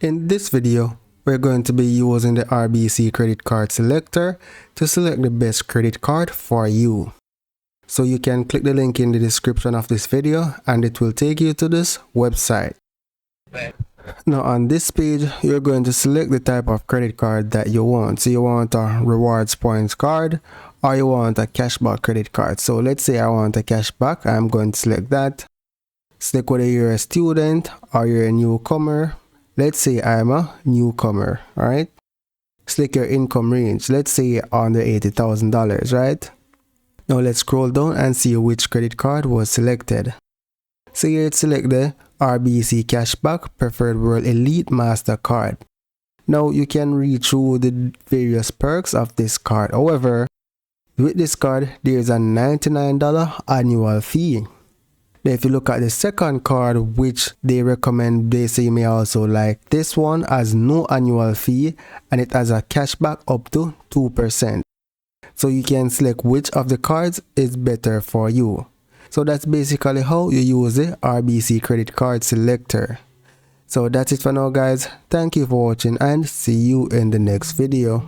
In this video, we're going to be using the RBC Credit Card Selector to select the best credit card for you. So you can click the link in the description of this video and it will take you to this website. Now on this page, you're going to select the type of credit card that you want. So you want a rewards points card or you want a cashback credit card. So let's say I want a cashback. I'm going to select that. Select whether you're a student or you're a newcomer. Let's say I'm a newcomer, alright? Select your income range. Let's say under $80,000, right? Now let's scroll down and see which credit card was selected. So here it's select the RBC Cashback Preferred World Elite MasterCard. Now you can read through the various perks of this card. However, with this card, there is a $99 annual fee. Now if you look at the second card, which they recommend, they say you may also like, this one has no annual fee and it has a cashback up to 2%. So you can select which of the cards is better for you. So that's basically how you use the RBC Credit Card Selector. So that's it for now guys. Thank you for watching and see you in the next video.